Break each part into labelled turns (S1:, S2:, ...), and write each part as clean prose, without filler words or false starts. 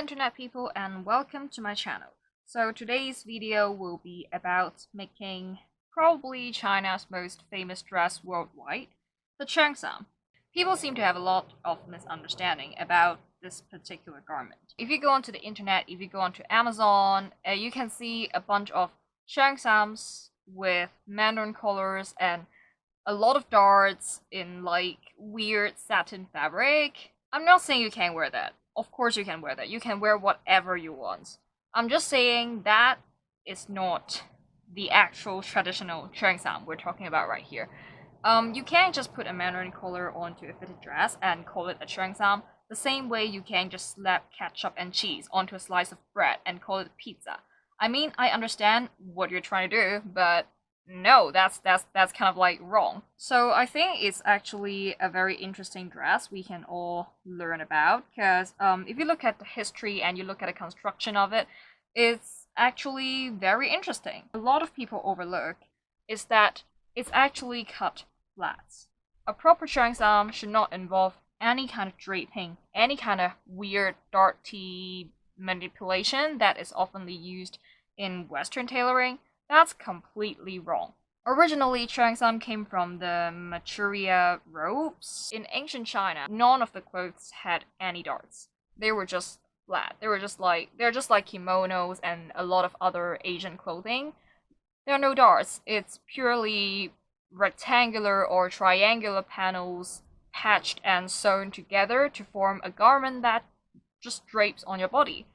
S1: internet people, and welcome to my channel. So today's video will be about making probably China's most famous dress worldwide, the Cheongsam. People seem to have a lot of misunderstanding about this particular garment. If you go onto the internet, if you go onto Amazon, you can see a bunch of Cheongsams with mandarin colors and a lot of darts in like weird satin fabric. I'm not saying you can't wear that. Of course you can wear that. You can wear whatever you want. I'm just saying that is not the actual traditional Cheongsam we're talking about right here. You can't just put a mandarin collar onto a fitted dress and call it a Cheongsam, the same way you can't just slap ketchup and cheese onto a slice of bread and call it a pizza. I mean, I understand what you're trying to do, but no, that's kind of like wrong. So I think it's actually a very interesting dress we can all learn about, because if you look at the history and you look at the construction of it, it's actually very interesting. A lot of people overlook is that it's actually cut flat. A proper Cheongsam should not involve any kind of draping, any kind of weird darty manipulation that is often used in Western tailoring. That's completely wrong. Originally, Cheongsam came from the Manchuria robes. In ancient China, none of the clothes had any darts. They were just flat. They're just like kimonos and a lot of other Asian clothing. There are no darts. It's purely rectangular or triangular panels patched and sewn together to form a garment that just drapes on your body.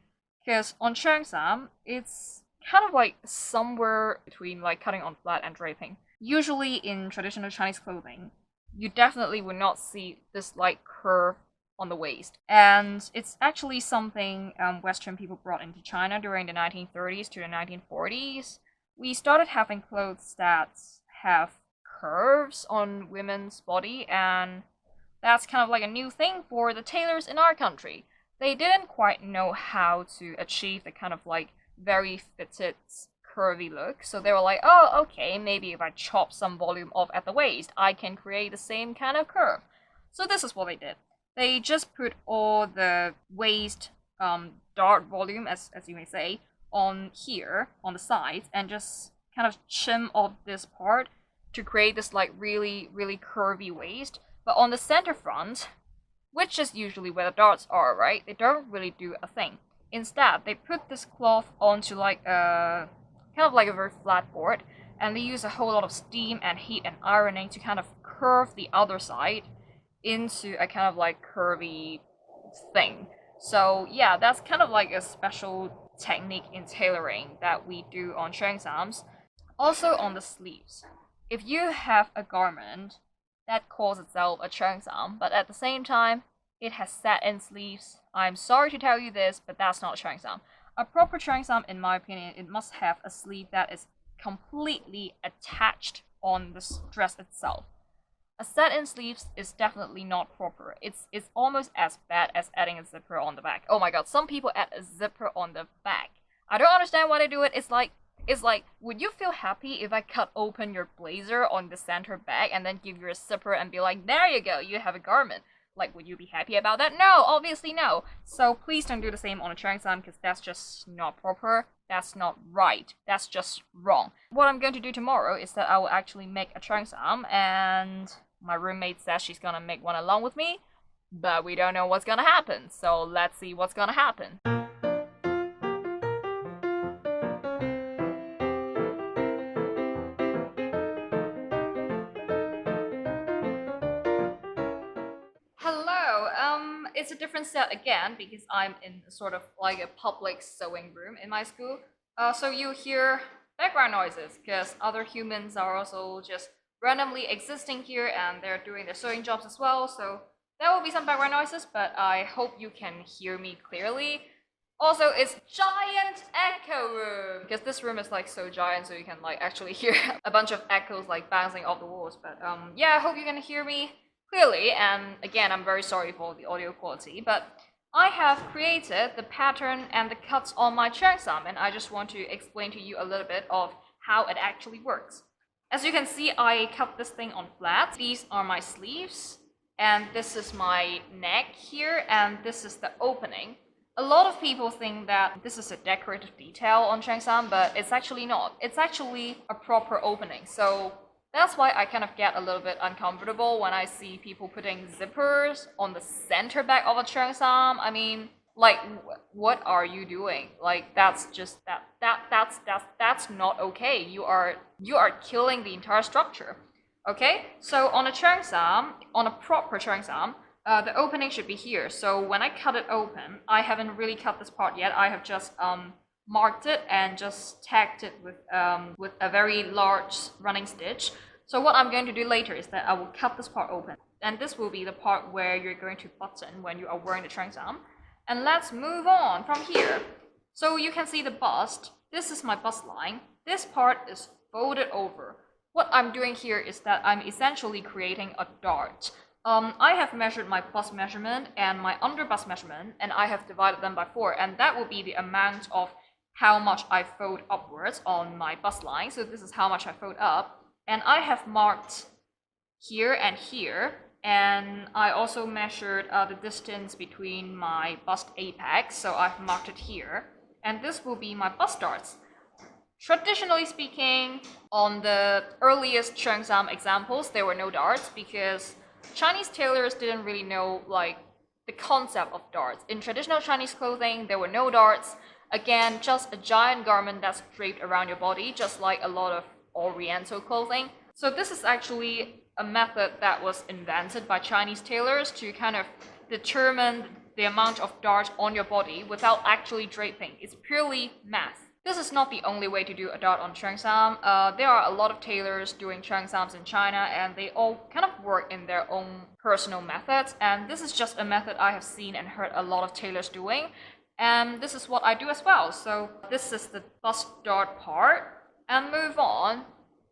S1: Because on Cheongsam, it's kind of like somewhere between like cutting on flat and draping. Usually in traditional Chinese clothing, you definitely would not see this like curve on the waist. And it's actually something Western people brought into China during the 1930s to the 1940s. We started having clothes that have curves on women's body, and that's kind of like a new thing for the tailors in our country. They didn't quite know how to achieve the kind of like very fitted, curvy look. So they were like, oh, okay, maybe if I chop some volume off at the waist, I can create the same kind of curve. So this is what they did. They just put all the waist dart volume, as you may say, on here, on the sides, and just kind of trim off this part to create this like really, really curvy waist. But on the center front, which is usually where the darts are, right? They don't really do a thing. Instead, they put this cloth onto like a kind of like a very flat board, and they use a whole lot of steam and heat and ironing to kind of curve the other side into a kind of like curvy thing. So yeah, that's kind of like a special technique in tailoring that we do on Cheongsams. Also on the sleeves. If you have a garment that calls itself a Cheongsam, but at the same time it has satin sleeves, I'm sorry to tell you this, but that's not Cheongsam. A proper Cheongsam, in my opinion, it must have a sleeve that is completely attached on the dress itself. A satin sleeve is definitely not proper. It's almost as bad as adding a zipper on the back. Oh my god, some people add a zipper on the back. I don't understand why they do it. It's like, would you feel happy if I cut open your blazer on the center back and then give you a zipper and be like, there you go, you have a garment? Like, would you be happy about that? No, obviously no. So please don't do the same on a Cheongsam, because that's just not proper. That's not right. That's just wrong. What I'm going to do tomorrow is that I will actually make a Cheongsam, and my roommate says she's gonna make one along with me, but we don't know what's gonna happen. So let's see what's gonna happen. It's a different set again because I'm in sort of like a public sewing room in my school. So you hear background noises because other humans are also just randomly existing here and they're doing their sewing jobs as well. So there will be some background noises, but I hope you can hear me clearly. Also, it's giant echo room because this room is like so giant, so you can like actually hear a bunch of echoes like bouncing off the walls. But yeah, I hope you can hear me clearly, and again, I'm very sorry for the audio quality, but I have created the pattern and the cuts on my Cheongsam, and I just want to explain to you a little bit of how it actually works. As you can see, I cut this thing on flat. These are my sleeves, and this is my neck here, and this is the opening. A lot of people think that this is a decorative detail on Cheongsam, but it's actually not. It's actually a proper opening. So that's why I kind of get a little bit uncomfortable when I see people putting zippers on the center back of a Cheongsam. I mean, like, what are you doing? Like, that's just that's not okay. You are killing the entire structure. Okay, so on a Cheongsam, on a proper Cheongsam, the opening should be here. So when I cut it open, I haven't really cut this part yet. I have just marked it and just tagged it with a very large running stitch. So what I'm going to do later is that I will cut this part open, and this will be the part where you're going to button when you are wearing the Cheongsam. And let's move on from here. So you can see the bust. This is my bust line. This part is folded over. What I'm doing here is that I'm essentially creating a dart. I have measured my bust measurement and my under bust measurement, and I have divided them by 4, and that will be the amount of how much I fold upwards on my bust line. So this is how much I fold up, and I have marked here and here, and I also measured the distance between my bust apex, so I've marked it here, and this will be my bust darts. Traditionally speaking, on the earliest Cheongsam examples, there were no darts because Chinese tailors didn't really know like the concept of darts. In traditional Chinese clothing, there were no darts. Again, just a giant garment that's draped around your body, just like a lot of Oriental clothing. So this is actually a method that was invented by Chinese tailors to kind of determine the amount of darts on your body without actually draping. It's purely math. This is not the only way to do a dart on Cheongsam. There are a lot of tailors doing Cheongsams in China, and they all kind of work in their own personal methods. And this is just a method I have seen and heard a lot of tailors doing. And this is what I do as well. So this is the bust dart part. And move on,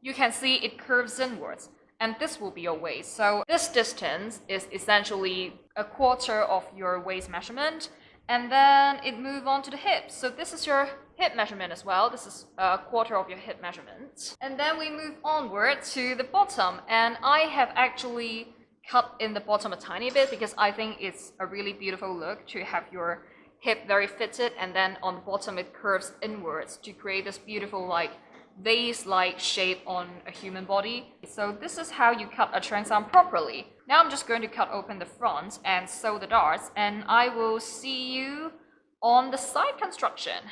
S1: you can see it curves inwards. And this will be your waist. So this distance is essentially a quarter of your waist measurement. And then it moves on to the hips. So this is your hip measurement as well. This is a quarter of your hip measurement. And then we move onward to the bottom. And I have actually cut in the bottom a tiny bit because I think it's a really beautiful look to have your hip very fitted, and then on the bottom it curves inwards to create this beautiful like vase-like shape on a human body. So this is how you cut a Cheongsam properly. Now I'm just going to cut open the front and sew the darts, and I will see you on the side construction.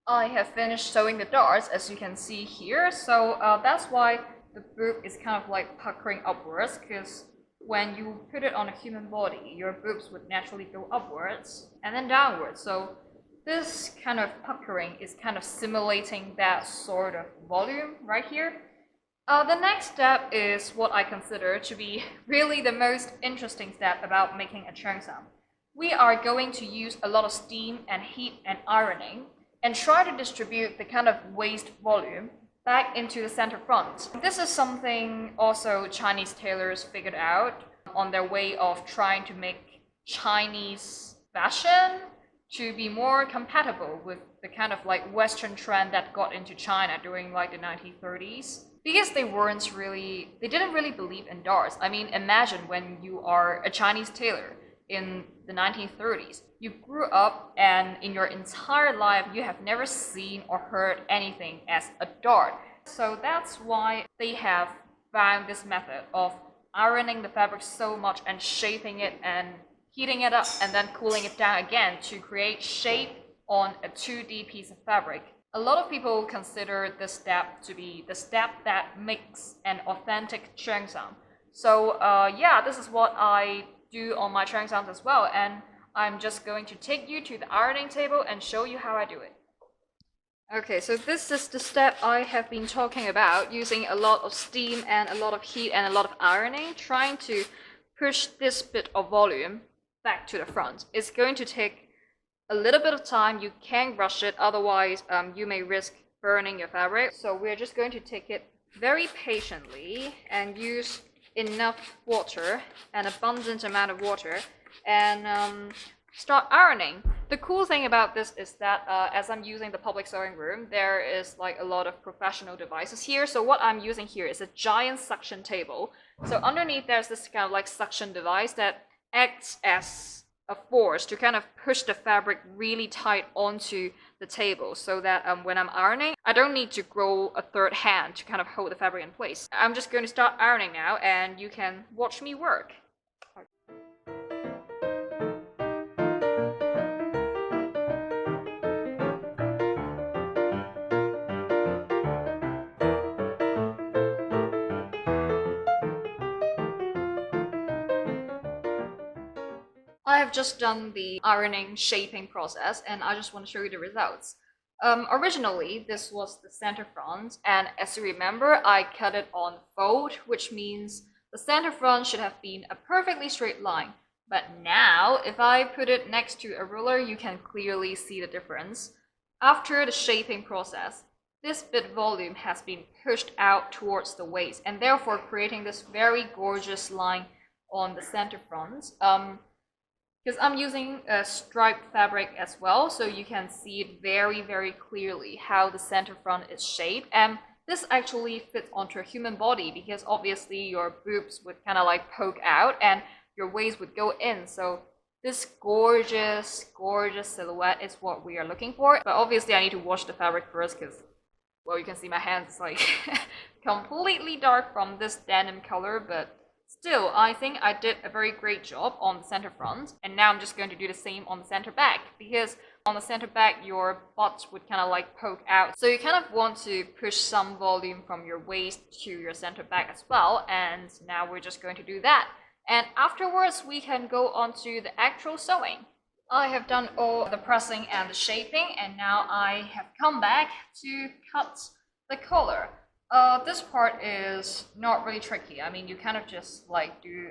S1: I have finished sewing the darts, as you can see here, so that's why the boob is kind of like puckering upwards, because when you put it on a human body, your boobs would naturally go upwards and then downwards. So this kind of puckering is kind of simulating that sort of volume right here. The next step is what I consider to be really the most interesting step about making a Cheongsam. We are going to use a lot of steam and heat and ironing, and try to distribute the kind of waist volume back into the center front. This is something also Chinese tailors figured out on their way of trying to make Chinese fashion to be more compatible with the kind of like Western trend that got into China during like the 1930s. Because they didn't really believe in darts. I mean, imagine when you are a Chinese tailor in the 1930s. You grew up and in your entire life you have never seen or heard anything as a dart. So that's why they have found this method of ironing the fabric so much and shaping it and heating it up and then cooling it down again to create shape on a 2D piece of fabric. A lot of people consider this step to be the step that makes an authentic Cheongsam. So yeah, this is what I do on my Cheongsams as well, and I'm just going to take you to the ironing table and show you how I do it. Okay, so this is the step I have been talking about, using a lot of steam and a lot of heat and a lot of ironing, trying to push this bit of volume back to the front. It's going to take a little bit of time. You can rush it, otherwise you may risk burning your fabric. So we're just going to take it very patiently and use enough water, an abundant amount of water, and start ironing. The cool thing about this is that as I'm using the public sewing room, there is like a lot of professional devices here. So what I'm using here is a giant suction table. So underneath there's this kind of like suction device that acts as a force to kind of push the fabric really tight onto the table, so that when I'm ironing, I don't need to grow a third hand to kind of hold the fabric in place. I'm just going to start ironing now, and you can watch me work. I have just done the ironing shaping process, and I just want to show you the results. Originally, this was the center front, and as you remember, I cut it on fold, which means the center front should have been a perfectly straight line. But now, if I put it next to a ruler, you can clearly see the difference. After the shaping process, this bit volume has been pushed out towards the waist, and therefore creating this very gorgeous line on the center front. Because I'm using a striped fabric as well, so you can see it very, very clearly how the center front is shaped. And this actually fits onto a human body, because obviously your boobs would kind of like poke out and your waist would go in. So this gorgeous, gorgeous silhouette is what we are looking for. But obviously I need to wash the fabric first, because, well, you can see my hands like completely dark from this denim color, but still, I think I did a very great job on the center front, and now I'm just going to do the same on the center back, because on the center back your butt would kind of like poke out. So you kind of want to push some volume from your waist to your center back as well, and now we're just going to do that. And afterwards we can go on to the actual sewing. I have done all the pressing and the shaping, and now I have come back to cut the collar. This part is not really tricky. I mean, you kind of just like do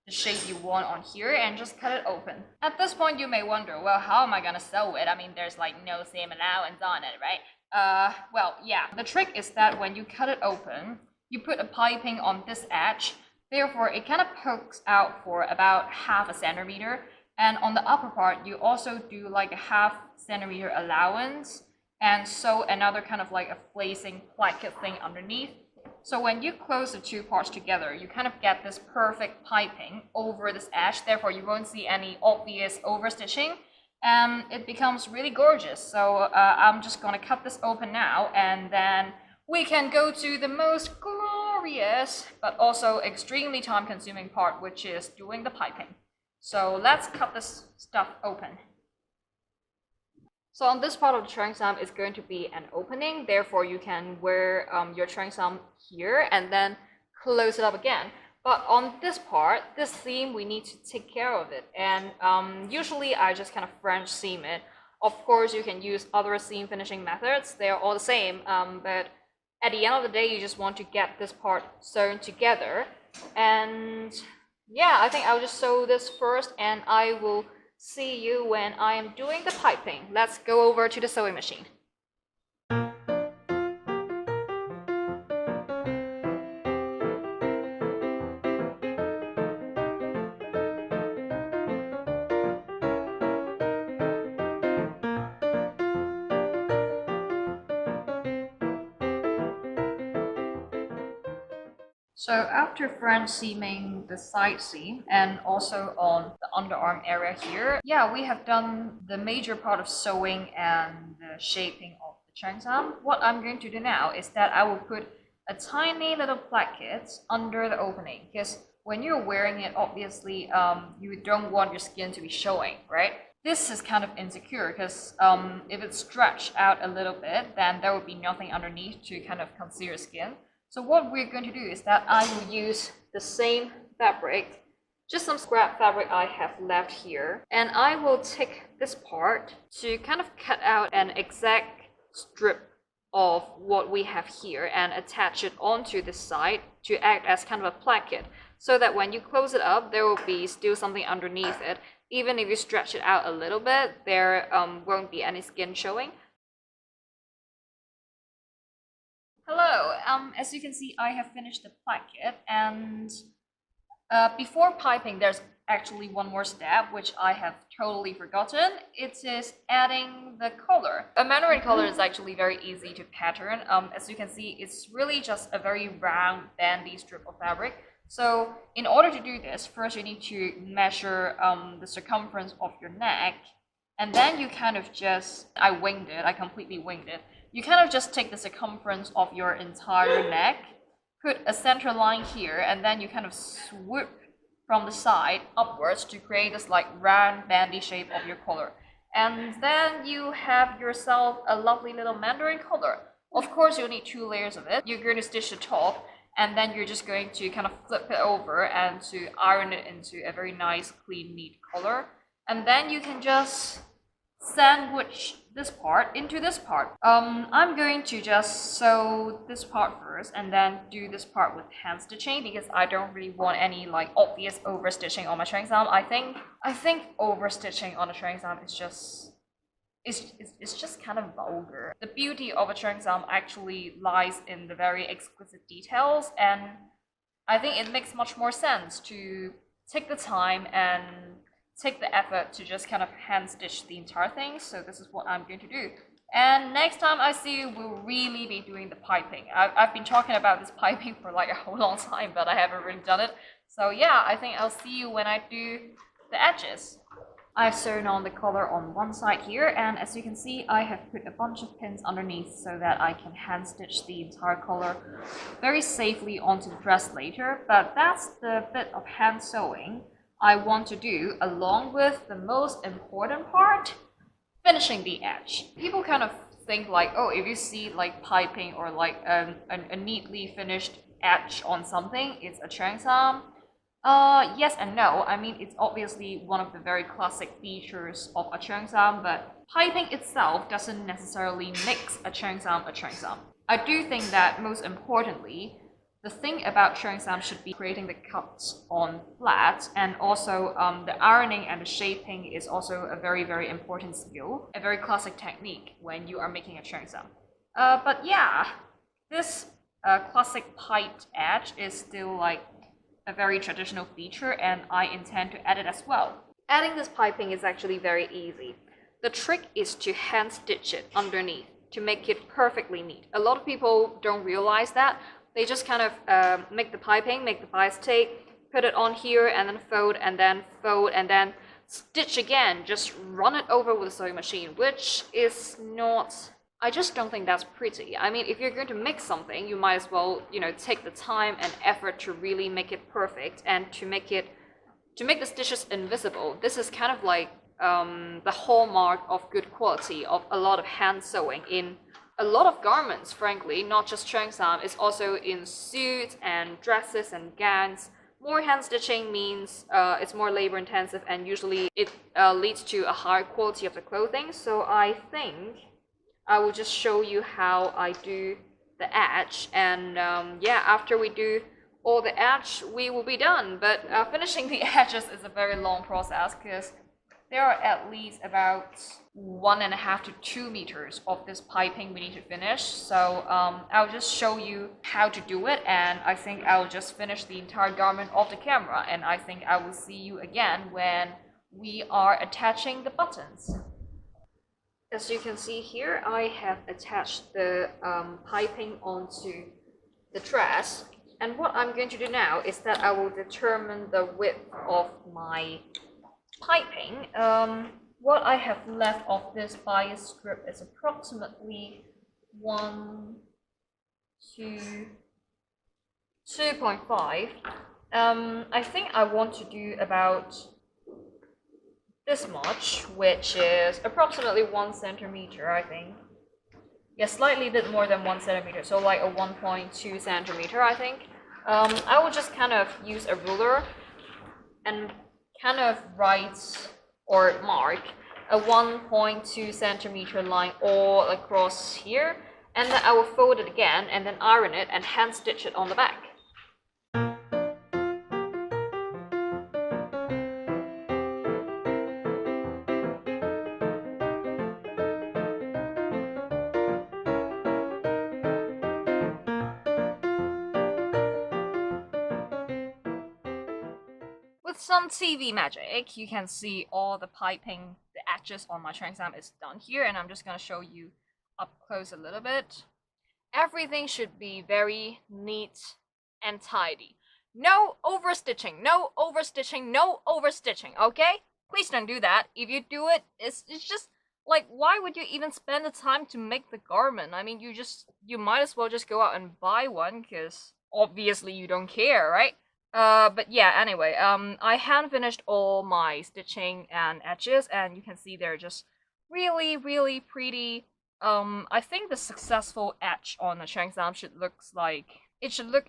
S1: the shape you want on here and just cut it open. At this point, you may wonder, well, how am I gonna sew it? I mean, there's like no seam allowance on it, right? Well, yeah. The trick is that when you cut it open, you put a piping on this edge. Therefore, it kind of pokes out for about half a centimeter. And on the upper part, you also do like a half centimeter allowance, and sew another kind of like a flacing placket thing underneath. So when you close the two parts together, you kind of get this perfect piping over this edge. Therefore, you won't see any obvious overstitching, and it becomes really gorgeous. So I'm just gonna cut this open now, and then we can go to the most glorious but also extremely time-consuming part, which is doing the piping. So let's cut this stuff open. So on this part of the cheongsam is going to be an opening, therefore you can wear your cheongsam here and then close it up again. But on this part, this seam, we need to take care of it, and usually I just kind of French seam it. Of course, you can use other seam finishing methods, they're all the same, but at the end of the day, you just want to get this part sewn together. And yeah, I think I'll just sew this first, and I will see you when I am doing the piping. Let's go over to the sewing machine. So after French seaming the side seam and also on the underarm area here, yeah, we have done the major part of sewing and the shaping of the cheongsam. What I'm going to do now is that I will put a tiny little placket under the opening, because when you're wearing it, obviously you don't want your skin to be showing, right? This is kind of insecure because if it's stretched out a little bit, then there will be nothing underneath to kind of conceal your skin. So what we're going to do is that I will use the same fabric, just some scrap fabric I have left here, and I will take this part to kind of cut out an exact strip of what we have here and attach it onto this side to act as kind of a placket, so that when you close it up, there will be still something underneath it. Even if you stretch it out a little bit, there won't be any skin showing. Hello. As you can see, I have finished the placket, and before piping, there's actually one more step which I have totally forgotten. It is adding the color. A mandarin color is actually very easy to pattern. As you can see, it's really just a very round, bandy strip of fabric. So in order to do this, first you need to measure the circumference of your neck, and then you kind of just, I completely winged it. You kind of just take the circumference of your entire neck, put a center line here, and then you kind of swoop from the side upwards to create this like round bandy shape of your collar. And then you have yourself a lovely little mandarin collar. Of course, you'll need 2 layers of it. You're going to stitch the top, and then you're just going to kind of flip it over and to iron it into a very nice, clean, neat collar. And then you can just sandwich this part into this part. I'm going to just sew this part first and then do this part with hand stitching because I don't really want any like obvious over stitching on my Cheongsam. I think over stitching on a Cheongsam is just it's just kind of vulgar. The beauty of a Cheongsam actually lies in the very exquisite details, and I think it makes much more sense to take the time and take the effort to just kind of hand stitch the entire thing. So this is what I'm going to do. And next time I see you, we'll really be doing the piping. I've been talking about this piping for like a whole long time, but I haven't really done it. So yeah, I think I'll see you when I do the edges. I've sewn on the collar on one side here, and as you can see, I have put a bunch of pins underneath so that I can hand stitch the entire collar very safely onto the dress later. But that's the bit of hand sewing I want to do, along with the most important part, finishing the edge. People kind of think like, oh, if you see like piping or like a neatly finished edge on something, it's a Cheongsam. Yes and no. I mean, it's obviously one of the very classic features of a Cheongsam, but piping itself doesn't necessarily makes a Cheongsam a Cheongsam. I do think that most importantly, the thing about Cheongsam should be creating the cuts on flat, and also the ironing and the shaping is also a very, very important skill, a very classic technique when you are making a Cheongsam. But yeah, this classic piped edge is still like a very traditional feature, and I intend to add it as well. Adding this piping is actually very easy. The trick is to hand stitch it underneath to make it perfectly neat. A lot of people don't realize that. They just kind of make the piping, make the bias tape, put it on here, and then fold, and then stitch again. Just run it over with a sewing machine, which is not... I just don't think that's pretty. I mean, if you're going to make something, you might as well, you know, take the time and effort to really make it perfect and to make the stitches invisible. This is kind of like the hallmark of good quality of a lot of hand sewing in a lot of garments, frankly, not just Cheongsam. It's also in suits and dresses and gowns. More hand stitching means it's more labor intensive, and usually it leads to a higher quality of the clothing. So I think I will just show you how I do the edge, and yeah, after we do all the edge, we will be done. But finishing the edges is a very long process because there are at least about 1.5 to 2 meters of this piping we need to finish. So I'll just show you how to do it, and I think I'll just finish the entire garment off the camera, and I think I will see you again when we are attaching the buttons. As you can see here, I have attached the piping onto the dress, and what I'm going to do now is that I will determine the width of my piping. What I have left of this bias strip is approximately 2.5. I think I want to do about this much, which is approximately 1 centimeter, I think. Yeah, slightly a bit more than 1 centimeter, so like a 1.2 centimeter, I think. I will just kind of use a ruler and kind of write or mark a 1.2 centimeter line all across here, and then I will fold it again and then iron it and hand stitch it on the back. with some TV magic, you can see all the piping, the edges on my Cheongsam is done here, and I'm just gonna show you up close a little bit. Everything should be very neat and tidy. No overstitching, no overstitching, no overstitching, okay? Please don't do that. If you do it, it's just like, why would you even spend the time to make the garment? I mean, you might as well just go out and buy one, because obviously you don't care, right? But yeah, anyway, I hand finished all my stitching and edges, and you can see they're just really, really pretty. I think the successful edge on the Cheongsam should look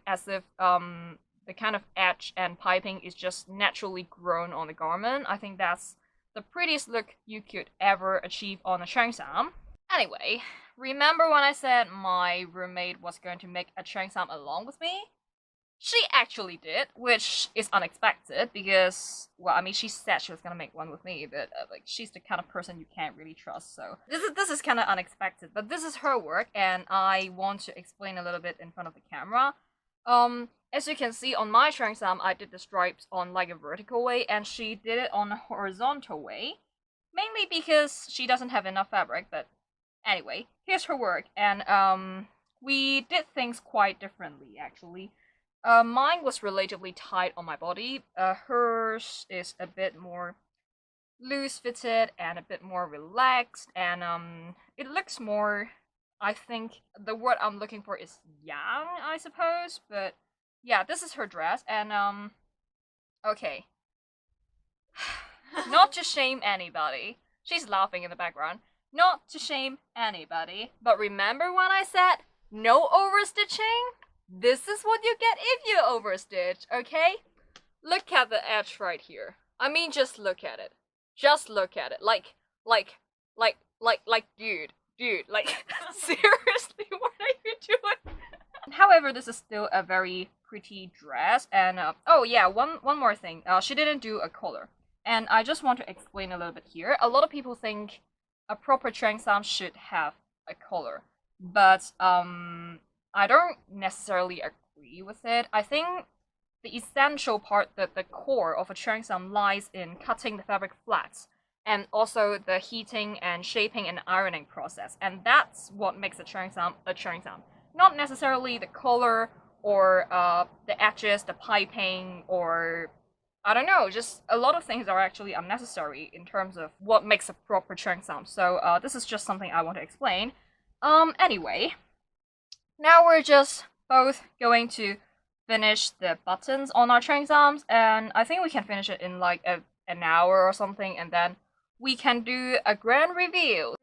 S1: as if, the kind of edge and piping is just naturally grown on the garment. I think that's the prettiest look you could ever achieve on a Cheongsam. Anyway, remember when I said my roommate was going to make a Cheongsam along with me? She actually did, which is unexpected because, well, I mean, she said she was gonna make one with me, but like, she's the kind of person you can't really trust. So this is kind of unexpected, but this is her work, and I want to explain a little bit in front of the camera. As you can see on my Cheongsam, I did the stripes on like a vertical way, and she did it on a horizontal way, mainly because she doesn't have enough fabric. But anyway, here's her work, and we did things quite differently actually. Mine was relatively tight on my body. Hers is a bit more loose fitted and a bit more relaxed, and it looks more. I think the word I'm looking for is yang, I suppose. But yeah, this is her dress, and okay. Not to shame anybody. She's laughing in the background. Not to shame anybody, but remember when I said no overstitching? This is what you get if you overstitch, okay? Look at the edge right here. I mean, just look at it. Just look at it. Like, dude, like, seriously, what are you doing? However, this is still a very pretty dress, and, oh yeah, one more thing. She didn't do a collar. And I just want to explain a little bit here. A lot of people think a proper Cheongsam should have a collar, but, I don't necessarily agree with it. I think the essential part, the core of a Cheongsam, lies in cutting the fabric flat, and also the heating and shaping and ironing process. And that's what makes a Cheongsam a Cheongsam. Not necessarily the color or the edges, the piping, or I don't know, just a lot of things are actually unnecessary in terms of what makes a proper Cheongsam. So this is just something I want to explain. Anyway. Now we're just both going to finish the buttons on our Cheongsams, and I think we can finish it in like an hour or something, and then we can do a grand reveal.